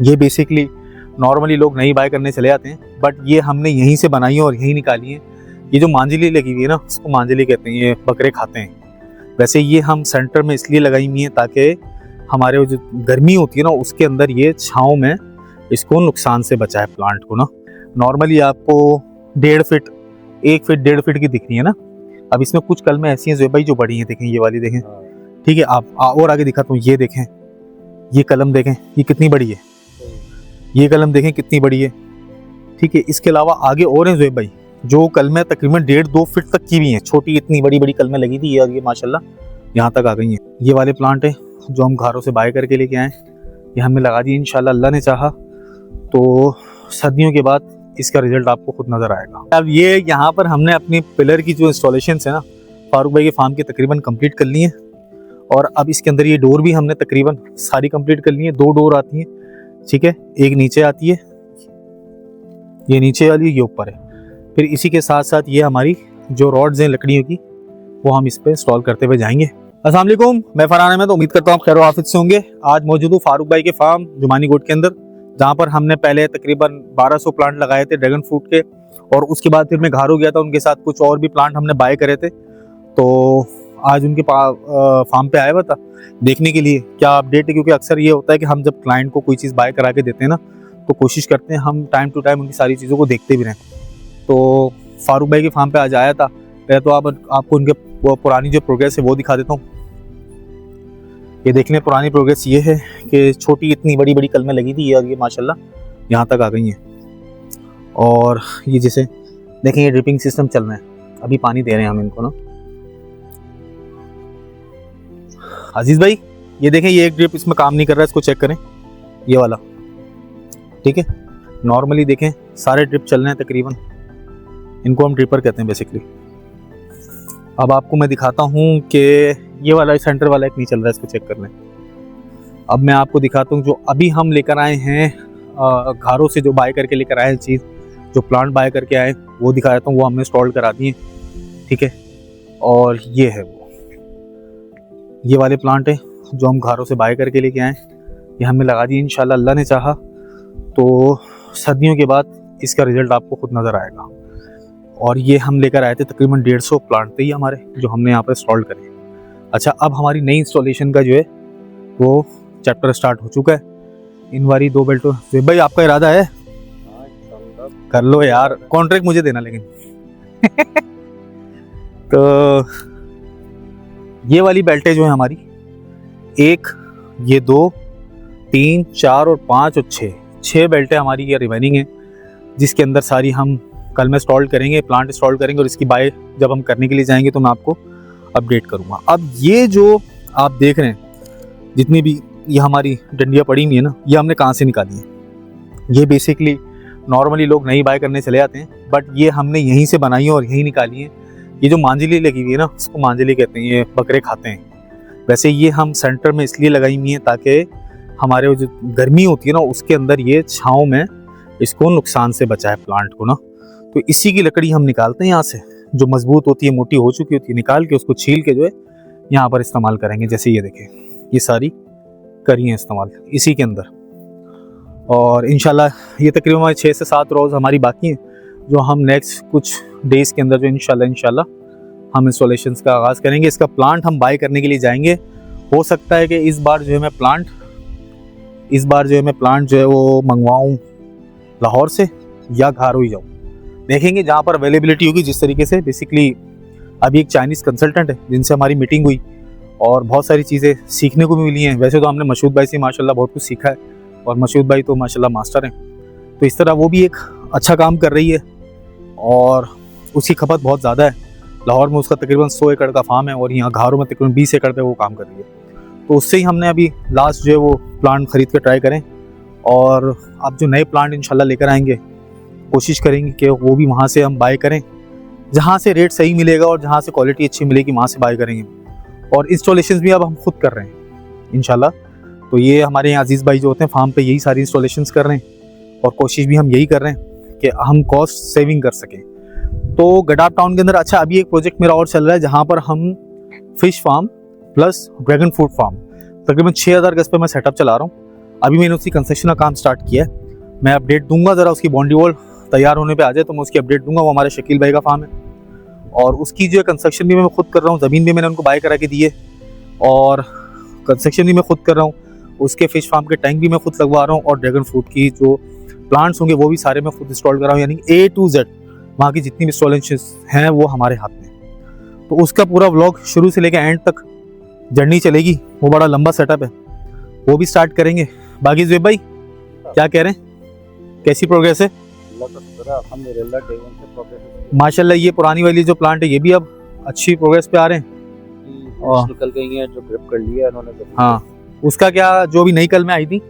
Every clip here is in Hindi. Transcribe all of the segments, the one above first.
ये बेसिकली नॉर्मली लोग नहीं बाय करने चले जाते हैं, बट ये हमने यहीं से बनाई है और यहीं निकाली है। ये जो मांजली लगी हुई है ना, उसको मांजली कहते हैं, ये बकरे खाते हैं। वैसे ये हम सेंटर में इसलिए लगाई हुई है ताकि हमारे जो गर्मी होती है ना, उसके अंदर ये छाँव में इसको नुकसान से बचाए प्लांट को ना। नॉर्मली आपको 1.5 फीट 1 फीट 1.5 फीट की दिख रही है ना। अब इसमें कुछ कलमें ऐसी हैं जो भाई जो बड़ी हैं, देखें ये वाली देखें, ठीक है। आप और आगे दिखाता हूँ, ये देखें, ये कलम देखें, ये कितनी बड़ी है, ये कलम देखें कितनी बड़ी है, ठीक है। इसके अलावा आगे और हैं जोएब भाई, जो कलमें तकरीबन 1.5-2 फीट तक की भी हैं, छोटी इतनी बड़ी बड़ी कलमें लगी थी और ये माशाल्लाह यहाँ तक आ गई हैं। ये वाले प्लांट है जो हम घरों से बाय करके लेके आए, ये हमने लगा दिए। इंशाल्लाह अल्लाह ने चाहा तो सर्दियों के बाद इसका रिजल्ट आपको खुद नज़र आएगा। अब ये यहाँ पर हमने अपनी पिलर की जो इंस्टॉलेशन है ना, फारूक भाई के फार्म की तकरीबन कंप्लीट कर ली है। और अब इसके अंदर ये डोर भी हमने तकरीबन सारी कंप्लीट कर ली है। 2 डोर आती हैं, ठीक है, एक नीचे आती है, ये नीचे वाली, ये ऊपर है। फिर इसी के साथ साथ ये हमारी जो रॉड्स हैं लकड़ियों की, वो हम इस पर इंस्टॉल करते हुए जाएंगे। अस्सलाम वालेकुम, मैं फरहान अहमद, उम्मीद करता हूँ आप खैर आफियत से होंगे। आज मौजूद हूँ फारूक भाई के फार्म जुमानी गोट के अंदर, जहाँ पर हमने पहले तकरीबन 1200 प्लांट लगाए थे ड्रैगन फ्रूट के, और उसके बाद फिर मैं घारो गया था, उनके साथ कुछ और भी प्लांट हमने बाय करे थे। तो आज उनके फार्म पे आया हुआ था देखने के लिए क्या अपडेट है, क्योंकि अक्सर ये होता है कि हम जब क्लाइंट को कोई चीज़ बाय करा के देते हैं ना, तो कोशिश करते हैं हम टाइम टू टाइम उनकी सारी चीज़ों को देखते भी रहें। तो फारूक भाई के फार्म पे आज आया था। पहले तो आपको उनके पुरानी जो प्रोग्रेस है वो दिखा देता हूँ। ये देख लें, पुरानी प्रोग्रेस ये है कि छोटी इतनी बड़ी बड़ी कलमें लगी थी और ये माशाल्लाह यहाँ तक आ गई हैं। और ये जैसे देखें, ये ड्रिपिंग सिस्टम चल रहा है, अभी पानी दे रहे हैं हम इनको ना। अजीज भाई ये देखें, ये एक ड्रिप इसमें काम नहीं कर रहा है, इसको चेक करें, ये वाला, ठीक है। नॉर्मली देखें सारे ड्रिप चल रहे हैं तकरीबन, इनको हम ड्रिपर कहते हैं बेसिकली। अब आपको मैं दिखाता हूँ कि ये वाला सेंटर वाला एक नहीं चल रहा है, इसको चेक कर लें। अब मैं आपको दिखाता हूँ जो अभी हम लेकर आए हैं घरों से, जो बाय करके लेकर आए हैं चीज़, जो प्लांट बाय करके आए वो दिखा देता हूँ। वो हमने इंस्टॉल करा दिए, ठीक है। और ये है वो, ये वाले प्लांट है जो हम घरों से बाय करके लेके आए, ये हमने लगा दिए। इंशाल्लाह अल्लाह ने चाहा तो सर्दियों के बाद इसका रिजल्ट आपको खुद नज़र आएगा। और ये हम लेकर आए थे तकरीबन 150 प्लांट थे ये हमारे, जो हमने यहाँ पर इंस्टॉल करे। अच्छा, अब हमारी नई इंस्टॉलेशन का जो है वो चैप्टर स्टार्ट हो चुका है। इन वाली 2 बेल्टों से भाई आपका इरादा है कर लो यार, कॉन्ट्रैक्ट मुझे देना लेकिन तो ये वाली बेल्टें जो है हमारी, 1, ये 2, 3, 4 और 5 और 6 बेल्टें हमारी ये रिमेनिंग है, जिसके अंदर सारी हम कल में इंस्टॉल करेंगे, प्लांट इंस्टॉल करेंगे। और इसकी बाय जब हम करने के लिए जाएंगे तो मैं आपको अपडेट करूंगा। अब ये जो आप देख रहे हैं, जितनी भी ये हमारी डंडियाँ पड़ी हुई है ना, ये हमने कहाँ से निकाली है। ये बेसिकली नॉर्मली लोग नहीं बाय करने चले जाते हैं, बट ये हमने यहीं से बनाई है और यहीं निकाली है। ये जो मांजली लगी हुई है ना, उसको मांजली कहते हैं, ये बकरे खाते हैं। वैसे ये हम सेंटर में इसलिए लगाई हुई है ताकि हमारे जो गर्मी होती है ना, उसके अंदर ये छाँव में इसको नुकसान से बचाए प्लांट को ना। तो इसी की लकड़ी हम निकालते हैं यहाँ से, जो मजबूत होती है, मोटी हो चुकी होती है, निकाल के उसको छील के जो है यहाँ पर इस्तेमाल करेंगे। जैसे ये देखें, ये सारी करी है इस्तेमाल इसी के अंदर। और इंशाल्लाह ये तकरीबन 6 से 7 रोज़ हमारी बाकी हैं, जो हम नेक्स्ट कुछ डेज़ के अंदर जो इंशाल्लाह हम इंस्टॉलेशंस का आगाज़ करेंगे। इसका प्लांट हम बाय करने के लिए जाएंगे। हो सकता है कि इस बार जो है मैं प्लांट जो है वो मंगवाऊँ लाहौर से या घारो ही जाऊँ, देखेंगे जहाँ पर अवेलेबिलिटी होगी। जिस तरीके से बेसिकली अभी एक चाइनीज़ कंसल्टेंट है जिनसे हमारी मीटिंग हुई और बहुत सारी चीज़ें सीखने को भी मिली हैं। वैसे तो हमने मशहूद भाई से माशाल्लाह बहुत कुछ सीखा है, और मशहूद भाई तो माशाल्लाह मास्टर हैं। तो इस तरह वो भी एक अच्छा काम कर रही है और उसकी खपत बहुत ज़्यादा है। लाहौर में उसका तकरीबन 100 एकड़ का फार्म है और यहाँ घारों में तकरीबन 20 एकड़ पे वो काम कर रही है। तो उससे ही हमने अभी लास्ट जो है वो प्लांट ख़रीद के ट्राई करें, और अब जो नए प्लांट इंशाल्लाह लेकर आएंगे कोशिश करेंगे कि वो भी वहाँ से हम बाय करें, जहाँ से रेट सही मिलेगा और जहाँ से क्वालिटी अच्छी मिलेगी वहाँ से बाय करेंगे। और इंस्टॉलेशंस भी अब हम खुद कर रहे हैं इंशाल्लाह। तो ये हमारे यहाँ अजीज़ भाई जो होते हैं फार्म पे, यही सारी इंस्टॉलेशंस कर रहे हैं, और कोशिश भी हम यही कर रहे हैं कि हम कॉस्ट सेविंग कर सकें। तो गडाप टाउन के अंदर अच्छा अभी एक प्रोजेक्ट मेरा और चल रहा है, जहाँ पर हम fish farm plus dragon fruit farm तकरीबन 6000 गज पे मैं सेटअप चला रहा हूँ। अभी मैंने उसकी कंस्ट्रक्शन का काम स्टार्ट किया है। मैं अपडेट दूंगा, ज़रा उसकी बाउंड्री वॉल तैयार होने पे आ जाए तो मैं उसकी अपडेट दूंगा। वो हमारे शकील भाई का फार्म है और उसकी जो है कंस्ट्रक्शन भी मैं खुद कर रहा हूँ। ज़मीन भी मैंने उनको बाय करा के दी है और कंस्ट्रक्शन भी मैं खुद कर रहा हूँ। उसके फिश फार्म के टैंक भी मैं खुद लगवा रहा हूँ और ड्रैगन फ्रूट की जो प्लांट्स होंगे वो भी सारे मैं खुद इंस्टॉल कर रहा हूँ। यानी A to Z वहाँ की जितनी भी इंस्टॉलेशन हैं वो हमारे हाथ में। तो उसका पूरा व्लॉग शुरू से लेकर एंड तक जर्नी चलेगी। वो बड़ा लंबा सेटअप है, वो भी स्टार्ट करेंगे। बाकी ज़ुएब भाई क्या कह रहे हैं, कैसी प्रोग्रेस है? माशाल्लाह ये पुरानी वाली जो प्लांट है ये भी अब अच्छी प्रोग्रेस पे आ रहे हैं और निकल गई हैं, जो ग्रिप कर लिया उन्होंने। हाँ, उसका क्या जो भी नई कल में आई थी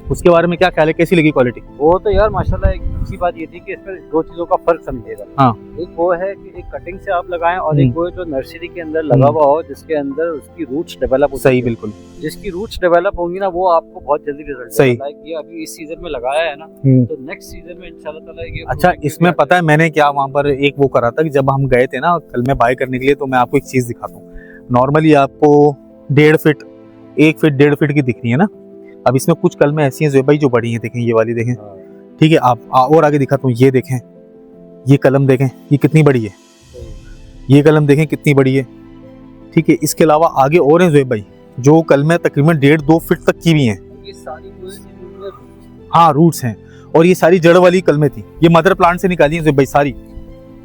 उसके बारे में क्या ख्याल है, कैसी लगी क्वालिटी? वो तो यार माशाल्लाह एक अच्छी बात ये थी कि इसमें दो चीजों का फर्क समझिएगा। हाँ। एक वो है कि एक कटिंग से आप लगाएं और एक वो है जो नर्सरी के अंदर लगा हुआ हो जिसके अंदर उसकी रूट्स डेवलप हो। सही, बिल्कुल। जिसकी रूट्स डेवलप होंगी ना वो आपको बहुत जल्दी रिजल्ट सही। देगा। लाइक ये अभी इस सीजन में लगाया है ना तो नेक्स्ट सीजन में इंशाल्लाह ताला ये। अच्छा, इसमें पता है मैंने क्या वहाँ पर एक वो करा था कि जब हम गए थे ना कल में बाय करने के लिए, तो मैं आपको एक चीज दिखाता हूँ। नॉर्मली आपको 1.5 फीट 1 फीट 1.5 फीट की दिख रही है ना, अब इसमें कुछ कलमें ऐसी हैं ज़ुएब भाई जो बड़ी हैं। देखें ये वाली, देखें। ठीक है, आप और आगे दिखाता हूँ। ये देखें, ये कलम देखें, ये कितनी बड़ी है। ये कलम देखें कितनी बड़ी है। ठीक है, इसके अलावा आगे और हैं ज़ुएब भाई जो कलमें तकरीबन 1.5-2 फीट तक की भी हैं। हाँ, रूट्स हैं और ये सारी जड़ वाली कलमें थी। ये मदर प्लांट से निकाली हैं ज़ुएब भाई सारी,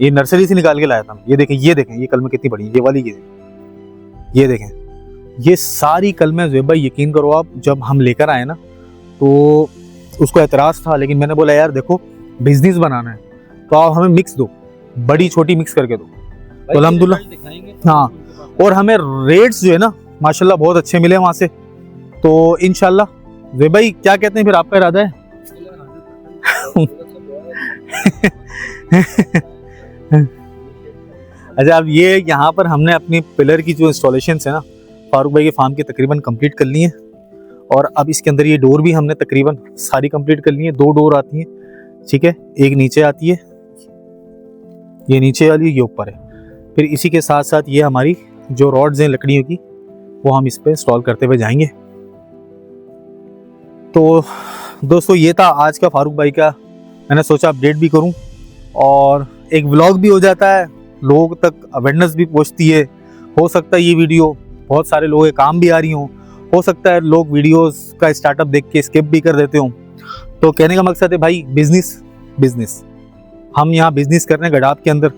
ये नर्सरी से निकाल के लाया था। ये देखें, ये देखें, ये कलमें कितनी बड़ी है। ये वाली ये देखें, ये सारी कलमें ज़ुएब भाई यकीन करो आप, जब हम लेकर आए ना तो उसको एतराज़ था, लेकिन मैंने बोला यार देखो बिजनेस बनाना है तो आप हमें मिक्स दो, बड़ी छोटी मिक्स करके दो। तो अल्हम्दुलिल्लाह हाँ, और हमें रेट्स जो है ना माशाल्लाह बहुत अच्छे मिले वहाँ से। तो इंशाल्लाह ज़ुएब भाई क्या कहते हैं, फिर आपका इरादा है? अच्छा, अब ये यहाँ पर हमने अपनी पिलर की जो इंस्टॉलेशन है ना फारूक भाई के फार्म की तकरीबन कंप्लीट कर ली है और अब इसके अंदर ये डोर भी हमने तकरीबन सारी कंप्लीट कर ली है। 2 डोर आती हैं, ठीक है, एक नीचे आती है, ये नीचे वाली, ये ऊपर है। फिर इसी के साथ साथ ये हमारी जो रॉड्स हैं लकड़ियों की वो हम इस पर इंस्टॉल करते हुए जाएंगे। तो दोस्तों ये था आज का फारूक भाई का, मैंने सोचा अपडेट भी करूं और एक व्लॉग भी हो जाता है, लोग तक अवेयरनेस भी पहुंचती है। हो सकता है ये वीडियो बहुत सारे लोगों के काम भी आ रही हो सकता है लोग वीडियोस का स्टार्टअप देख के स्किप भी कर देते हो। तो कहने का मकसद है भाई बिजनेस हम यहाँ बिजनेस कर रहे हैं गडाप के अंदर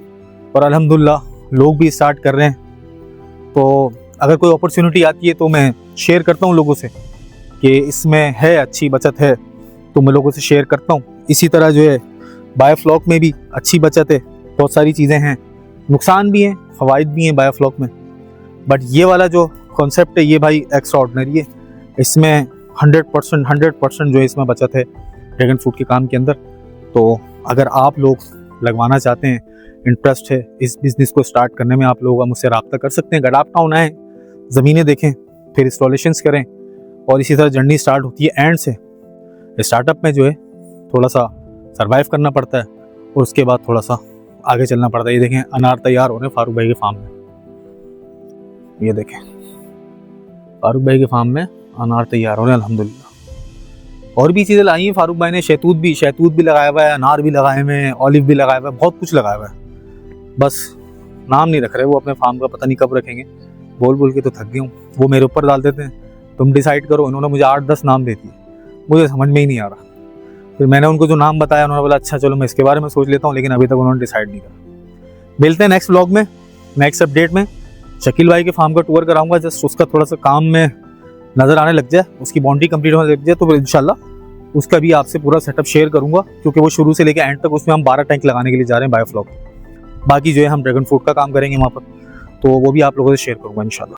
और अल्हम्दुलिल्लाह लोग भी स्टार्ट कर रहे हैं। तो अगर कोई अपॉर्चुनिटी आती है तो मैं शेयर करता हूँ लोगों से कि इसमें है अच्छी बचत है, तो मैं लोगों से शेयर करता हूँ। इसी तरह जो है बायोफ्लॉक में भी अच्छी बचत है, बहुत सारी चीज़ें हैं, नुकसान भी हैं फ़वाइद भी हैं बायोफ्लॉक में, बट ये वाला जो कॉन्सेप्ट है ये भाई एक्स्ट्राऑर्डिनरी है। इसमें 100% जो है इसमें बचत है ड्रैगन फ्रूट के काम के अंदर। तो अगर आप लोग लगवाना चाहते हैं, इंटरेस्ट है इस बिज़नेस को स्टार्ट करने में, आप लोग मुझसे रब्ता कर सकते हैं। गडाप टाउन आएँ, ज़मीनें देखें, फिर इंस्टॉलेशंस करें और इसी तरह जर्नी स्टार्ट होती है एंड से। स्टार्टअप में जो है थोड़ा सा सर्वाइव करना पड़ता है और उसके बाद थोड़ा सा आगे चलना पड़ता है। ये देखें अनार तैयार हो रहे हैं फारूक भाई के फार्म में, ये देखें फारूक भाई के फार्म में अनार तैयार हो रहे हैं अल्हम्दुलिल्लाह। और भी चीज़ें लाई हैं फारूक भाई ने, शहतूत भी लगाया हुआ है, अनार भी लगाए हुए हैं, ऑलिव भी लगाया हुआ है, बहुत कुछ लगाया हुआ है। बस नाम नहीं रख रहे वो अपने फार्म का, पता नहीं कब रखेंगे, बोल के तो थक गया हूँ। वो मेरे ऊपर डाल देते हैं तुम डिसाइड करो। इन्होंने मुझे 8-10 नाम दे दिए, मुझे समझ में ही नहीं आ रहा। फिर मैंने उनको जो नाम बताया उन्होंने बोला अच्छा चलो मैं इसके बारे में सोच लेता हूँ, लेकिन अभी तक उन्होंने डिसाइड नहीं करा। मिलते हैं नेक्स्ट व्लॉग में, नेक्स्ट अपडेट में। शकील भाई के फार्म का टूर कराऊंगा, जस्ट उसका थोड़ा सा काम में नज़र आने लग जाए, उसकी बाउंड्री कंप्लीट होने लग जाए तो फिर इंशाल्लाह उसका भी आपसे पूरा सेटअप शेयर करूंगा, क्योंकि वो शुरू से लेकर एंड तक उसमें हम 12 टैंक लगाने के लिए जा रहे हैं बायोफ्लॉक। बाकी जो है हम ड्रैगन फ्रूट का काम करेंगे वहाँ पर, तो वो भी आप लोगों से शेयर करूँगा इंशाल्लाह।